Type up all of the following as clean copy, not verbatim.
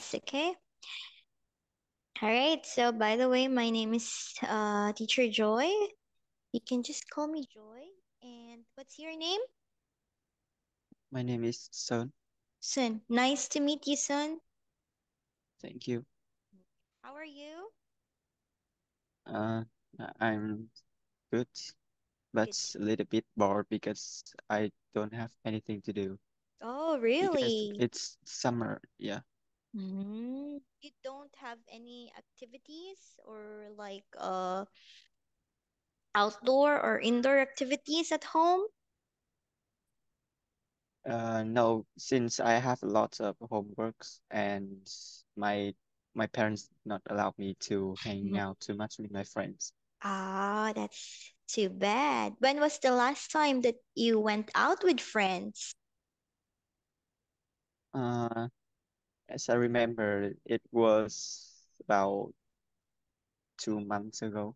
us, okay? All right. So, by the way, my name is Teacher Joy. You can just call me Joy. And what's your name? My name is Son. Sun. Nice to meet you, Sun. Thank you. How are you? Uh, I'm good, Good. but a little bit bored because I don't have anything to do Oh, because really? it's summer. Yeah. You don't have any activities or like outdoor or indoor activities at home? No, since I have lots of homeworks and my my parents not allow me to hang Mhm. out too much with my friends. Ah, that's too bad. When was the last time that you went out with friends? Uh, as I remember, it was about 2 months ago.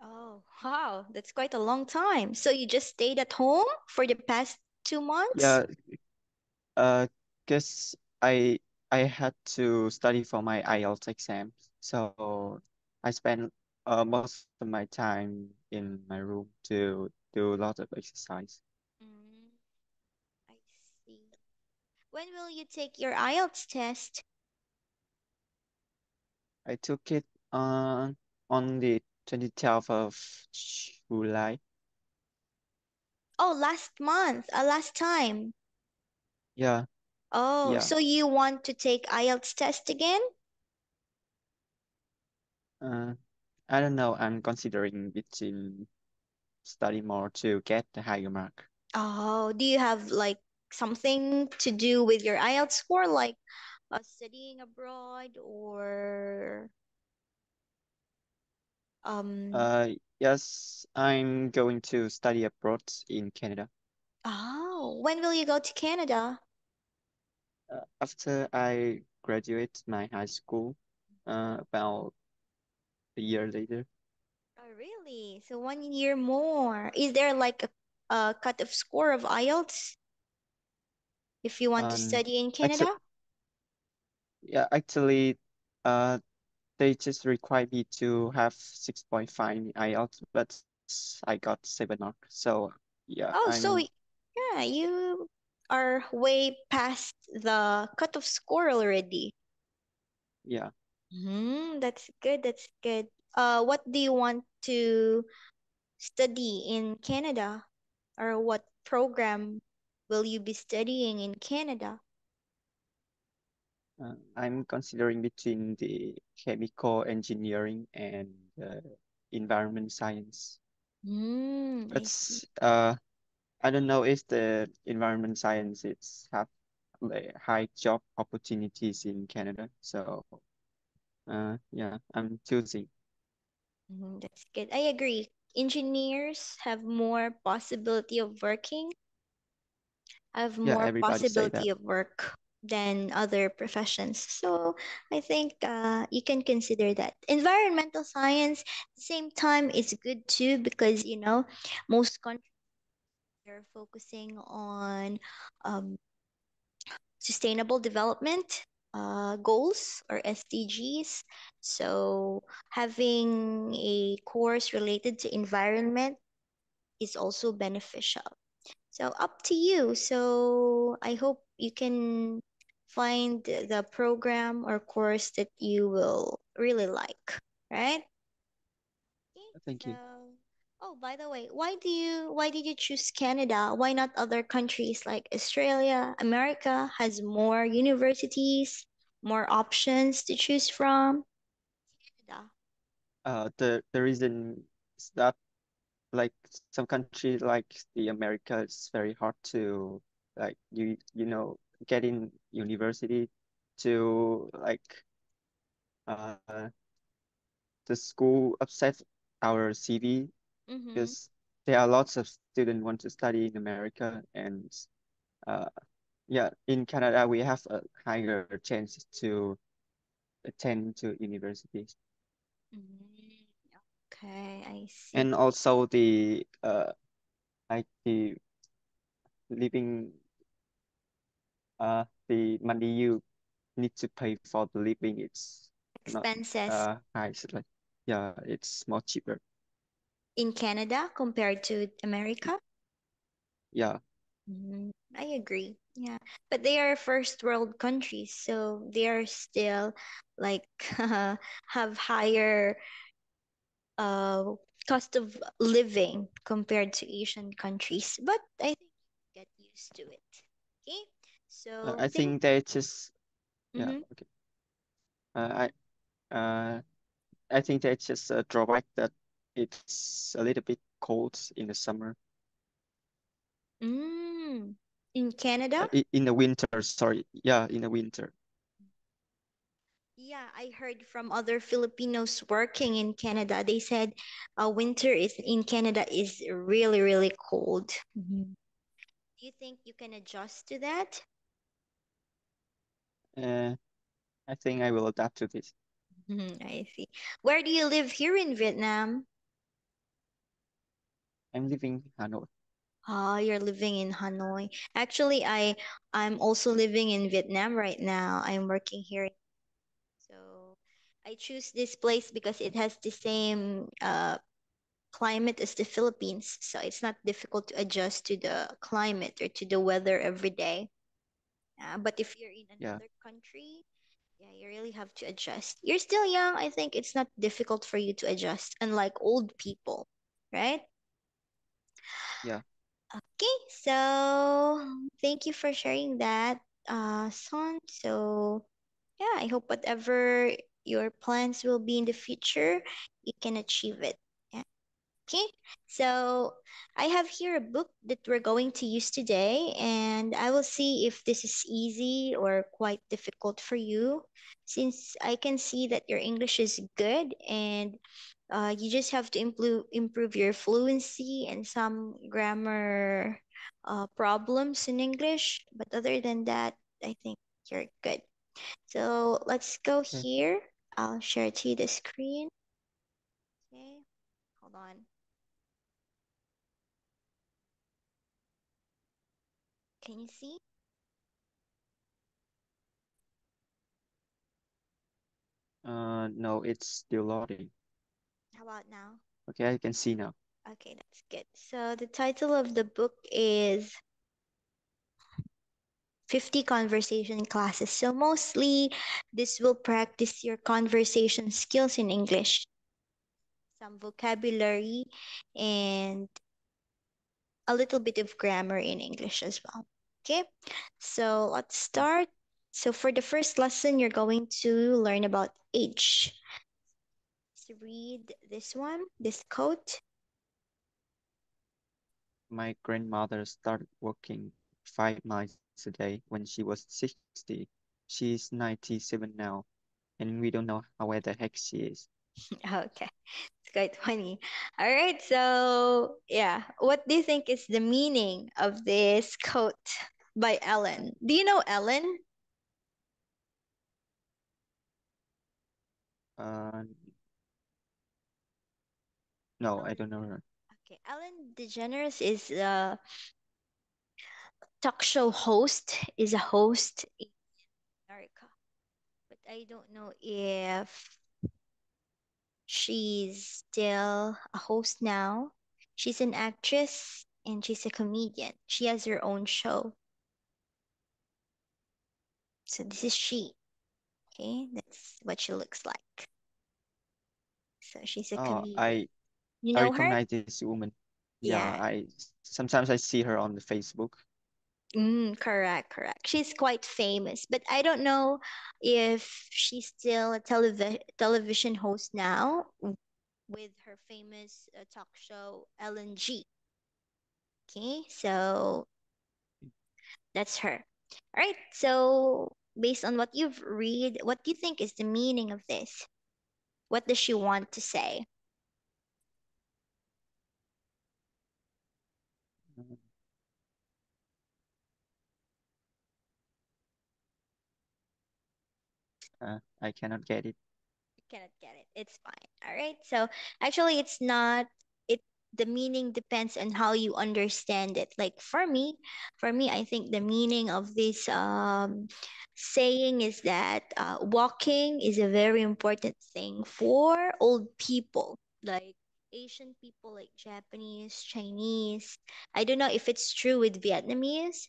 Oh, wow, that's quite a long time. So you just stayed at home for the past 2 months? Yeah, Uh, because I had to study for my IELTS exams, so I spent most of my time in my room to do a lot of exercise. Mm, I see. When will you take your IELTS test? I took it on the 20th of July. Oh, last month, last time. Yeah, Oh, yeah. so you want to take IELTS test again? Uh, I don't know. I'm considering between study more to get the higher mark. Oh, do you have like something to do with your IELTS score, like studying abroad or um? Yes, I'm going to study abroad in Canada. Oh, when will you go to Canada? After I graduate my high school, about a year later, Oh, really? So 1 year more. Is there like a cut-off score of IELTS if you want to um, study in actually, Canada? yeah, actually, uh, they just require me to have 6.5 in IELTS, but I got 7 mark. So yeah, Oh, so I'm yeah, you are way past the cut-off score already. yeah. That's good. That's good. What do you want to study in Canada, or what program will you be studying in Canada? I'm considering between the chemical engineering and environment science. I But see. I don't know if the environment science is have like high job opportunities in Canada. So yeah, I'm choosing. That's good. I agree. Engineers have more possibility of working, have Yeah, more everybody say that. possibility of work than other professions. So I think you can consider that. Environmental science, at the same time, is good too because most countries are focusing on um, sustainable development goals or SDGs. So having a course related to environment is also beneficial. So up to you. So I hope you can find the program or course that you will really like, right? Okay. Thank So, you. oh, by the way, why did you choose Canada? Why not other countries like Australia? America has more universities, more options to choose from. Canada. The reason is that like some country like the America, it's very hard to like you know get in university to like uh the school upset our CV Mm-hmm. because there are lots of students want to study in America and uh yeah, in Canada we have a higher chance to attend to universities. Mm, okay, I see. And also the like the living the money you need to pay for the living, it's not Expenses high. So like, yeah, it's more cheaper. in Canada compared to America? Yeah, I agree. Yeah. But they are first world countries, so they are still like have higher uh cost of living compared to Asian countries. But I think you get used to it. Okay? So I think think they just yeah mm-hmm. okay. Uh, I think that's just a drawback that it's a little bit cold in the summer. In Canada? In the winter, sorry. Yeah, in the winter. Yeah, I heard from other Filipinos working in Canada. They said winter is in Canada is really, really cold. Do you think you can adjust to that? Uh, I think I will adapt to this. I see. Where do you live here in Vietnam? I'm living Hanoi. Oh, you're living in Hanoi. Actually, I'm also living in Vietnam right now. I'm working here. So I choose this place because it has the same climate as the Philippines. So it's not difficult to adjust to the climate or to the weather every day. But if you're in Yeah, another country, yeah, you really have to adjust. You're still young. I think it's not difficult for you to adjust, unlike old people, right? yeah. Okay, so thank you for sharing that, Son. So yeah, I hope whatever your plans will be in the future, you can achieve it. Yeah. Okay, so I have here a book that we're going to use today, and I will see if this is easy or quite difficult for you, since I can see that your English is good and you just have to improve your fluency and some grammar problems in English. But other than that, I think you're good. So let's go Okay. here. I'll share to you the screen. Okay, hold on. Can you see? No, it's still loading. How about now? Okay, I can see now. Okay, that's good. So the title of the book is 50 Conversation Classes. So mostly this will practice your conversation skills in English, some vocabulary, and a little bit of grammar in English as well. Okay, so let's Mm. start. So for the first lesson, you're going to learn about age. Let's read this one, this quote. My grandmother started working 5 miles a day when she was 60. She's 97 now, and we don't know how where the heck she is. Okay, it's quite funny. All right, so yeah, what do you think is the meaning of this quote by Ellen? Do you know Ellen? Uh, no, I Ellen. don't know her. Okay, Ellen DeGeneres is a talk show host, is a host in America. But I don't know if she's still a host now. She's an actress and she's a comedian. She has her own show. So this is she. Okay, that's what she looks like. So she's a Oh, comedian. You I know her? recognize this woman. Yeah, Yeah. I sometimes I see her on the Facebook. Correct, correct. She's quite famous, but I don't know if she's still a television host now with her famous talk show Ellen G. Okay, so that's her. All right. So based on what you've read, what do you think is the meaning of this? What does she want to say? Uh, I cannot get it. Cannot get it. It's fine. All right. So actually, it's not. It the meaning depends on how you understand it. Like for me, I think the meaning of this saying is that walking is a very important thing for old people, like Asian people, like Japanese, Chinese. I don't know if it's true with Vietnamese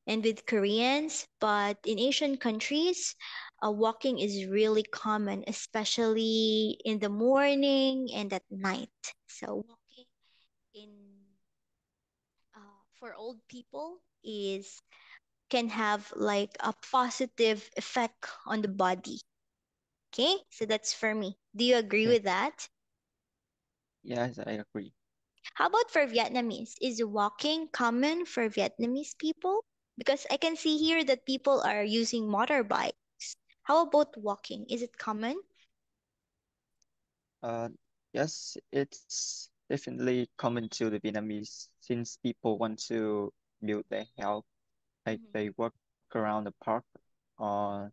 and with Koreans, but in Asian countries, walking is really common, especially in the morning and at night. So walking in for old people is can have like a positive effect on the body. Okay, so that's for me. Do you agree Okay. with that? Yes, I agree. How about for Vietnamese? Is walking common for Vietnamese people? Because I can see here that people are using motorbikes. How about walking? Is it common? Uh, yes, it's definitely common to the Vietnamese since people want to build their health. Like Mhm. they walk around the park or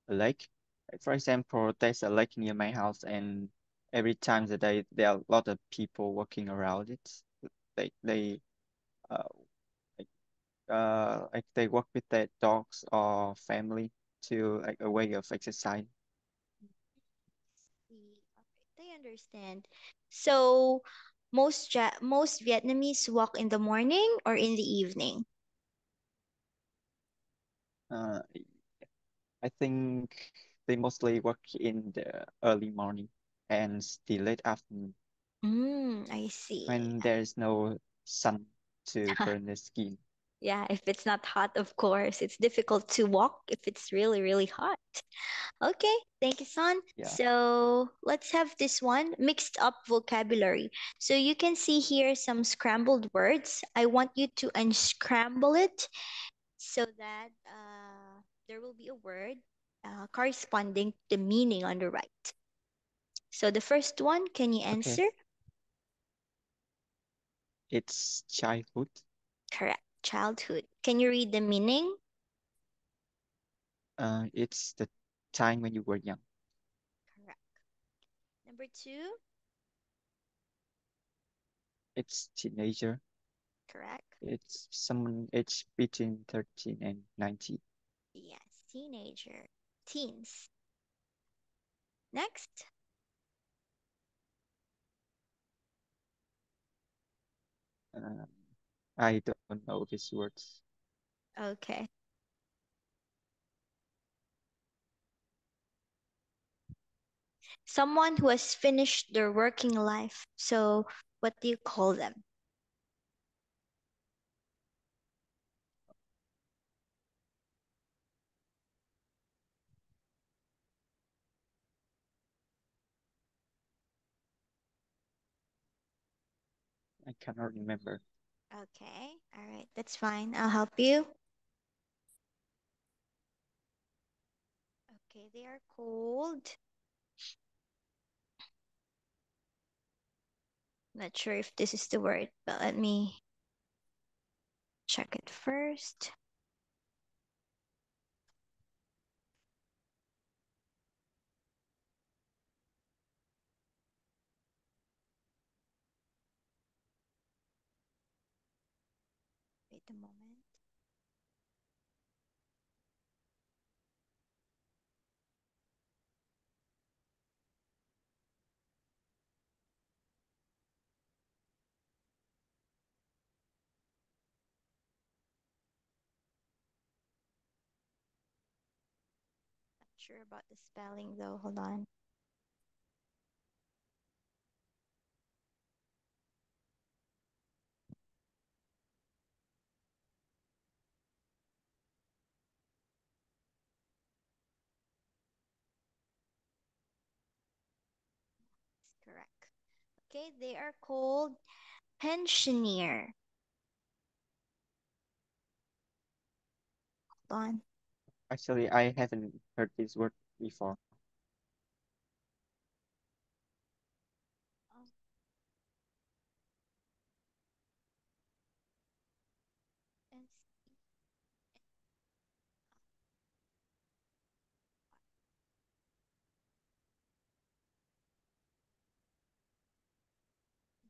a lake. Like for example, there's a lake near my house, and every time that there are a lot of people walking around it. They uh like like they walk with their dogs or family to like a way of exercise. See, okay, I understand. So most Vietnamese walk in the morning or in the evening? Uh, I think they mostly work in the early morning and the late afternoon I see. when there is no sun to burn the skin. Yeah, if it's not hot, of course. It's difficult to walk if it's really, really hot. Okay, thank you, Son. Yeah. So let's have this one mixed up vocabulary. So you can see here some scrambled words. I want you to unscramble it so that there will be a word corresponding to the meaning on the right. So the first one, can you Okay. answer? It's childhood. Correct. Childhood. Can you read the meaning? It's the time when you were young. Correct. Number two, It's teenager. correct. It's someone aged between 13 and 19. Yes, teenager. Teens. Next. Uh, I don't know these words. Okay. Someone who has finished their working life. So, what do you call them? I cannot remember. Okay. All right. That's fine. I'll help you. Okay. They are called. Not sure if this is the word, but let me check it first. Wait a moment. Not sure about the spelling though. Hold on. Correct. Okay. They are called pensioner. Hold on. Actually, I haven't heard this word before. Um,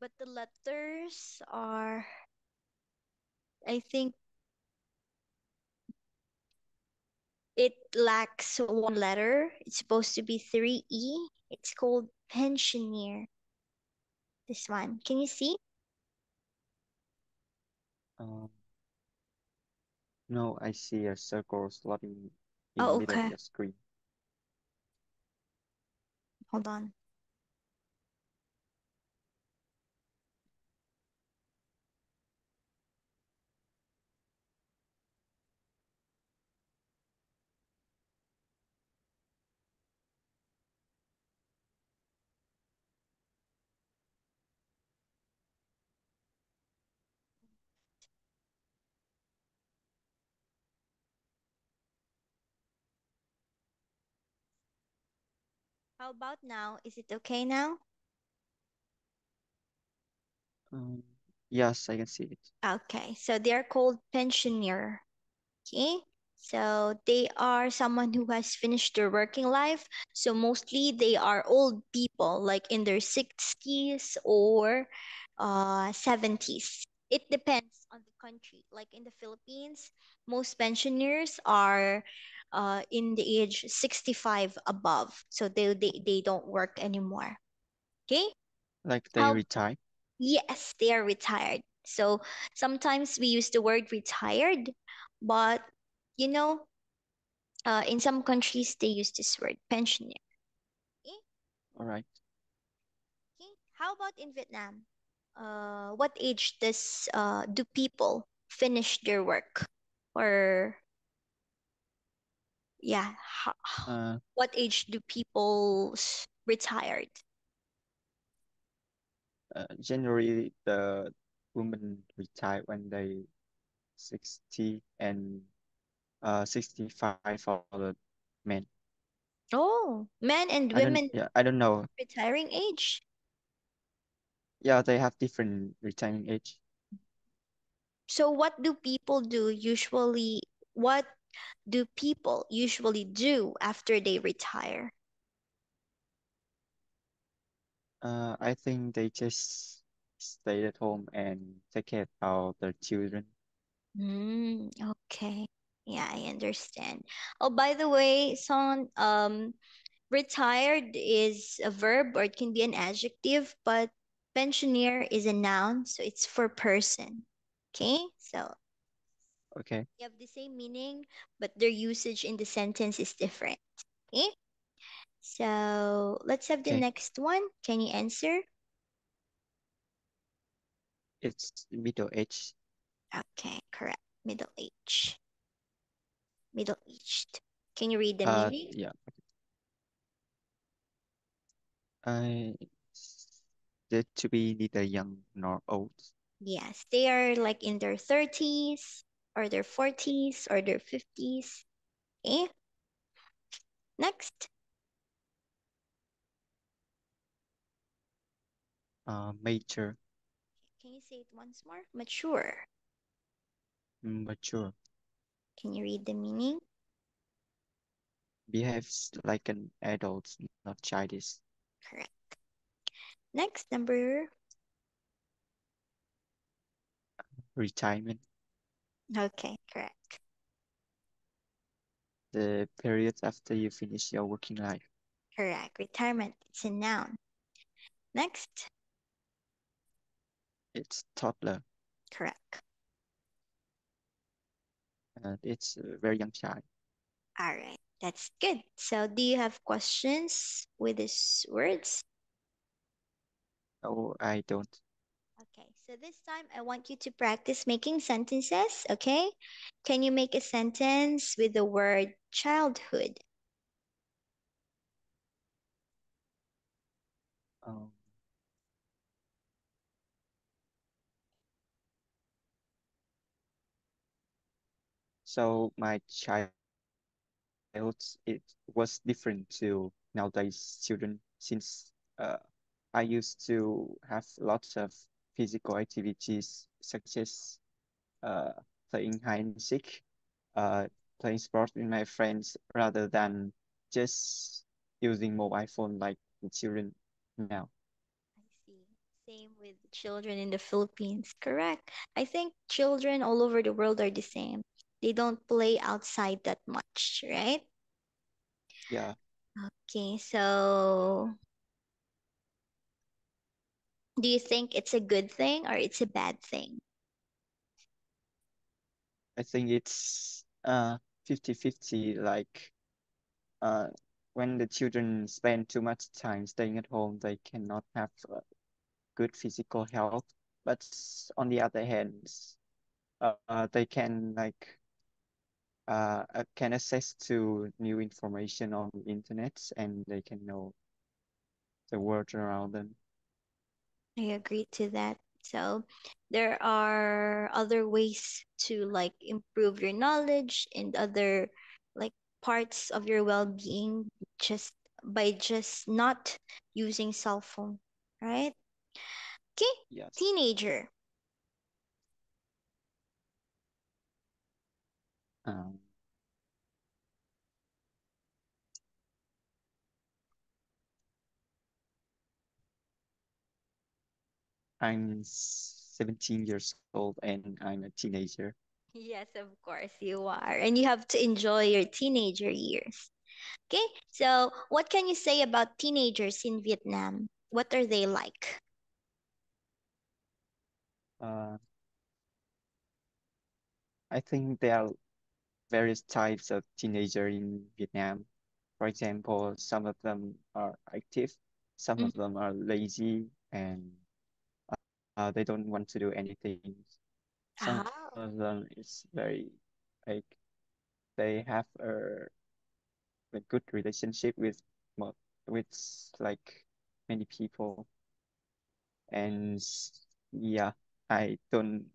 and but the letters are, I think it lacks one letter. It's supposed to be 3E. It's called pensioner. This one. Can you see? Um, no, I see a circle slotting in the Oh, middle of okay. the screen. Hold on. How about now? Is it okay now? Um, yes, I can see it. Okay. So they are called pensioner. Okay. So they are someone who has finished their working life. So mostly they are old people, like in their 60s or 70s. It depends on the country. Like in the Philippines, most pensioners are in the age 65 above. So they don't work anymore. Okay. Like they How retire. Yes, they are retired. So sometimes we use the word retired, but you know, in some countries they use this word pensioner. Okay? All right. Okay. How about in Vietnam? What age does do people finish their work? Or yeah, Uh, what age do people retired? Generally, the women retire when they 60 and 65 for the men. Oh, men and women I don't know. retiring age. Yeah, they have different retirement age. So what do people do usually? What do people usually do after they retire? I think they just stay at home and take care of their children. Okay. Yeah, I understand. Oh, by the way, Son, retired is a verb or it can be an adjective, but pensioner is a noun, so it's for person. Okay? So Okay, they have the same meaning, but their usage in the sentence is different. Okay? So let's have the okay. next one. Can you answer? It's middle age. Okay, correct. Middle age. Middle aged. Can you read the Uh, meaning? yeah. I said to be neither young nor old. Yes, they are like in their 30s or their 40s or their 50s. Okay, next. Mature, Can you say it once more? Mature. mature. Can you read the meaning? Behaves like an adult, not childish. Correct. Next, number. Retirement. Okay, correct. The period after you finish your working life. Correct. Retirement. It's a noun. Next. It's toddler. Correct. It's a very young child. All right. That's good. So, do you have questions with these words? No, I don't. Okay, so this time I want you to practice making sentences, okay? Can you make a sentence with the word childhood? Um, so my childhood it was different to nowadays children since I used to have lots of physical activities such as uh, playing hide and seek, uh, playing sports with my friends rather than just using mobile phone like the children now. I see. Same with children in the Philippines. Correct. I think children all over the world are the same. They don't play outside that much, right? Yeah, Okay, so do you think it's a good thing or it's a bad thing? I think it's 50-50. Like uh, when the children spend too much time staying at home, they cannot have good physical health. But on the other hand, they can access to new information on the internet, and they can know the world around them. I agree to that. So there are other ways to like improve your knowledge and other like parts of your well-being just by just not using cell phone, right? Okay, Yes. teenager. Um, I'm 17 years old and I'm a teenager. Yes, of course you are. And you have to enjoy your teenager years. Okay, so what can you say about teenagers in Vietnam? What are they like? Uh, I think there are various types of teenager in Vietnam. For example, some of them are active, some of them are lazy, and they don't want to do anything. Some of Ah, them is very like they have a good relationship with with like many people, and yeah, I don't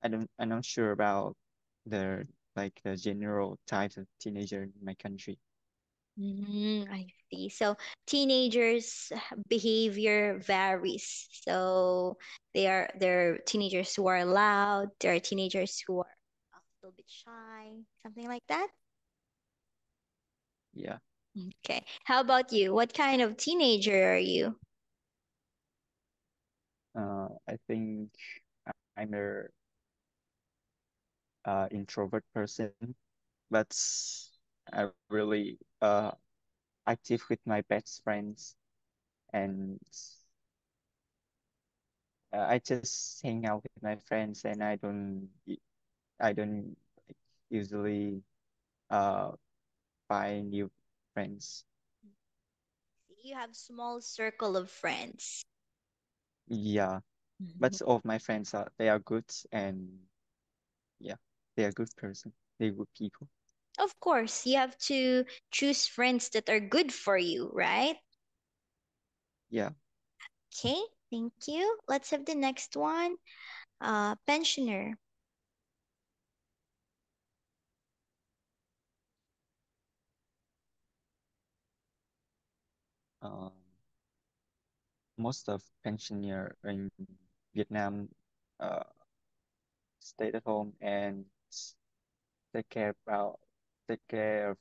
I'm not sure about the the general types of teenager in my country. I see. So teenagers' behavior varies. So there are teenagers who are loud. There are teenagers who are a little bit shy, something like that. Yeah. Okay. How about you? What kind of teenager are you? I think I'm a introvert person, but I'm really active with my best friends, and I just hang out with my friends, and I don't like, usually uh find new friends. You have small circle of friends. Yeah, Mhm. but all of my friends are good, and yeah, they are good person. They good people. Of course, you have to choose friends that are good for you, right? Yeah. Okay, thank you. Let's have the next one. Pensioner. Um, Most of pensioner in Vietnam uh stay at home and take care about take care of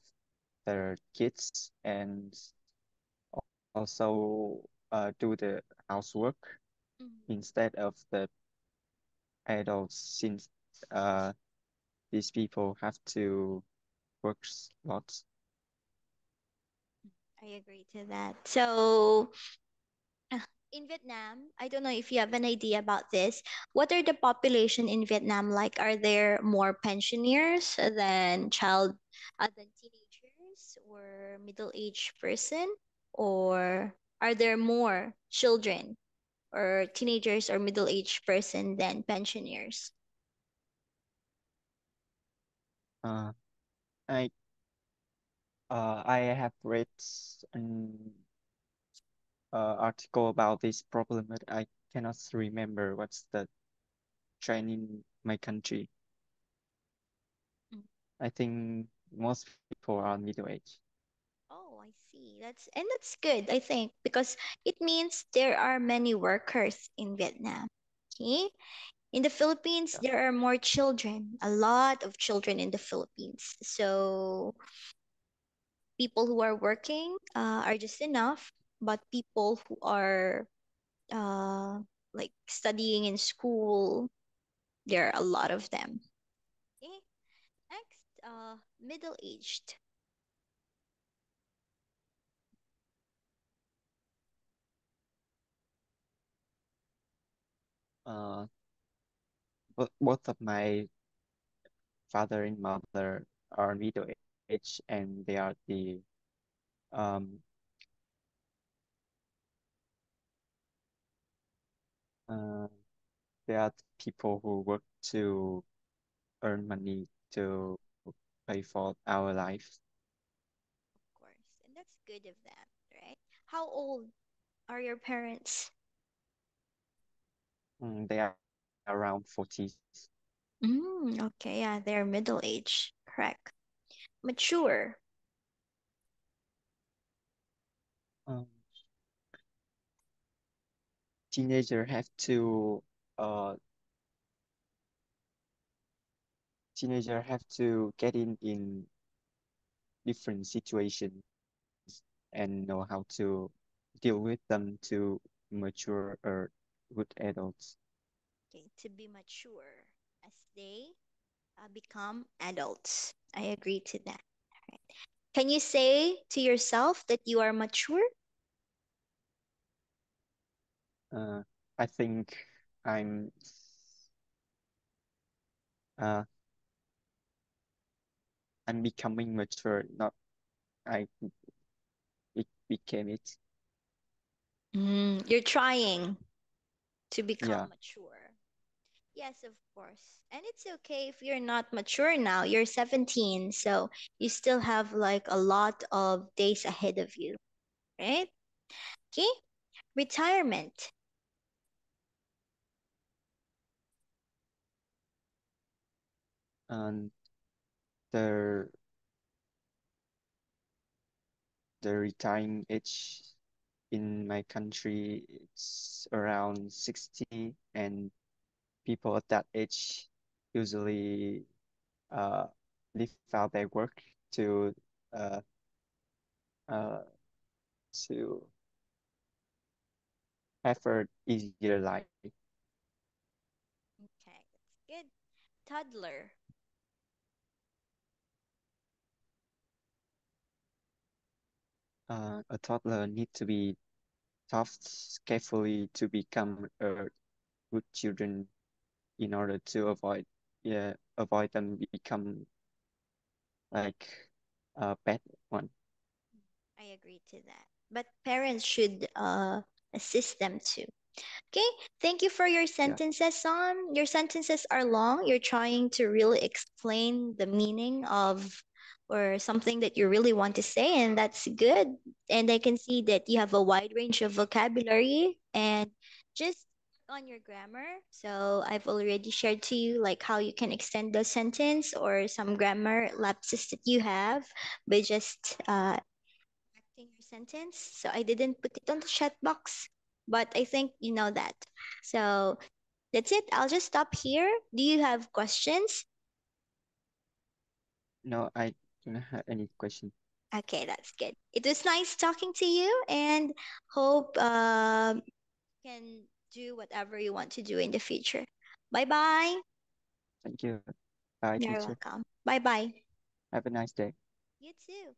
their kids, and also do the housework Mhm. instead of the adults, since uh these people have to work lots. I agree to that. So, in Vietnam, I don't know if you have an idea about this. What are the population in Vietnam like? Are there more pensioners than teenagers or middle-aged person, or are there more children or teenagers or middle-aged person than pensioners? Uh, I I have read an article about this problem, but I cannot remember what's the trend in my country. Mm. I think most people are middle age. Oh, I see. That's good, I think, because it means there are many workers in Vietnam. Okay? In the Philippines, Yeah. there are more children, a lot of children in the Philippines. So people who are working are just enough, but people who are uh, like studying in school. There are a lot of them. Okay. Next, middle aged. Uh, both of my father and mother are middle age, and they are the um uh, they are the people who work to earn money to pay for our life. Of course, and that's good of them, right? How old are your parents? They are around 40s. Okay, yeah, they're middle age. Correct. Mature. Um, teenager have to uh teenager have to get in different situations and know how to deal with them to mature or good adults. Okay, to be mature as they become adults. I agree to that. Right. Can you say to yourself that you are mature? Uh, I think I'm uh I'm becoming mature, not I became it. You're trying to Yeah. become mature. Yes, of course. And it's okay if you're not mature now. You're 17, so you still have like a lot of days ahead of you, right? Okay, retirement. And the the retiring age in my country it's around 60, and people at that age usually uh leave out their work to uh uh to have an easier life. Okay, that's good. Toddler. A toddler need to be taught carefully to become a good children in order to avoid them become like a bad one. I agree to that. But parents should assist them too. Okay, thank you for your Yeah. sentences, Son. Your sentences are long. You're trying to really explain the meaning of or something that you really want to say, and that's good. And I can see that you have a wide range of vocabulary and just on your grammar. So I've already shared to you like how you can extend the sentence or some grammar lapses that you have by just correcting your sentence. So I didn't put it on the chat box, but I think you know that. So that's it. I'll just stop here. Do you have questions? No, I don't have any question. Okay, that's good. It was nice talking to you and hope you can do whatever you want to do in the future. Bye bye. Thank you. Bye, You're teacher. welcome. Bye bye. Have a nice day. You too.